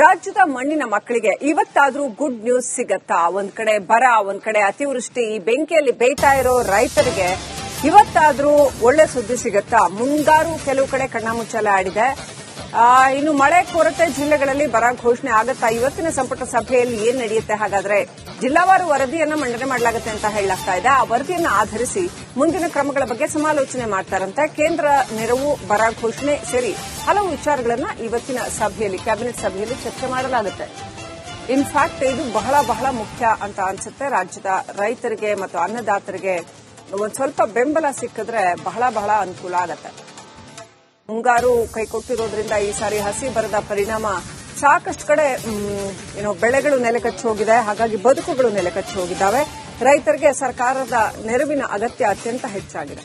ರಾಜ್ಯದ ಮಣ್ಣಿನ ಮಕ್ಕಳಿಗೆ ಇವತ್ತಾದ್ರೂ ಗುಡ್ ನ್ಯೂಸ್ ಸಿಗತ್ತಾ? ಒಂದ್ ಕಡೆ ಬರ, ಒಂದ್ ಕಡೆ ಅತಿವೃಷ್ಟಿ, ಈ ಬೆಂಕಿಯಲ್ಲಿ ಬೇಯ್ತಾ ಇರೋ ರೈತರಿಗೆ ಇವತ್ತಾದ್ರೂ ಒಳ್ಳೆ ಸುದ್ದಿ ಸಿಗತ್ತಾ? ಮುಂಗಾರು ಕೆಲವು ಕಡೆ ಕಣ್ಣಾಮುಚ್ಚಾಲೆ ಆಡಿದೆ. ಇನ್ನು ಮಳೆ ಕೊರತೆ ಜಿಲ್ಲೆಗಳಲ್ಲಿ ಬರ ಘೋಷಣೆ ಆಗತ್ತಾ? ಇವತ್ತಿನ ಸಂಪುಟ ಸಭೆಯಲ್ಲಿ ಏನ್ ನಡೆಯುತ್ತೆ? ಹಾಗಾದ್ರೆ ಜಿಲ್ಲಾವಾರು ವರದಿಯನ್ನ ಮಂಡನೆ ಮಾಡಲಾಗುತ್ತೆ ಅಂತ ಹೇಳಲಾಗ್ತಾ ಇದೆ. ಆ ವರದಿಯನ್ನು ಆಧರಿಸಿ ಮುಂದಿನ ಕ್ರಮಗಳ ಬಗ್ಗೆ ಸಮಾಲೋಚನೆ ಮಾಡ್ತಾರಂತೆ. ಕೇಂದ್ರ ನೆರವು, ಬರ ಘೋಷಣೆ ಸೇರಿ ಹಲವು ವಿಚಾರಗಳನ್ನ ಇವತ್ತಿನ ಸಭೆಯಲ್ಲಿ, ಕ್ಯಾಬಿನೆಟ್ ಸಭೆಯಲ್ಲಿ ಚರ್ಚೆ ಮಾಡಲಾಗುತ್ತೆ. ಇನ್ಫ್ಯಾಕ್ಟ್ ಇದು ಬಹಳ ಬಹಳ ಮುಖ್ಯ ಅಂತ ಅನ್ಸುತ್ತೆ. ರಾಜ್ಯದ ರೈತರಿಗೆ ಮತ್ತು ಅನ್ನದಾತರಿಗೆ ಒಂದ್ ಸ್ವಲ್ಪ ಬೆಂಬಲ ಸಿಕ್ಕಿದ್ರೆ ಬಹಳ ಬಹಳ ಅನುಕೂಲ ಆಗತ್ತೆ. ಮುಂಗಾರು ಕೈಕೊಟ್ಟಿರೋದ್ರಿಂದ ಈ ಸಾರಿ ಹಸಿ ಬರದ ಪರಿಣಾಮ ಸಾಕಷ್ಟು ಕಡೆ ಬೆಳೆಗಳು ನೆಲಕಚ್ಚಿ ಹೋಗಿದೆ. ಹಾಗಾಗಿ ಬದುಕುಗಳು ನೆಲಕಚ್ಚಿ ಹೋಗಿದ್ದಾವೆ. ರೈತರಿಗೆ ಸರ್ಕಾರದ ನೆರವಿನ ಅಗತ್ಯ ಅತ್ಯಂತ ಹೆಚ್ಚಾಗಿದೆ.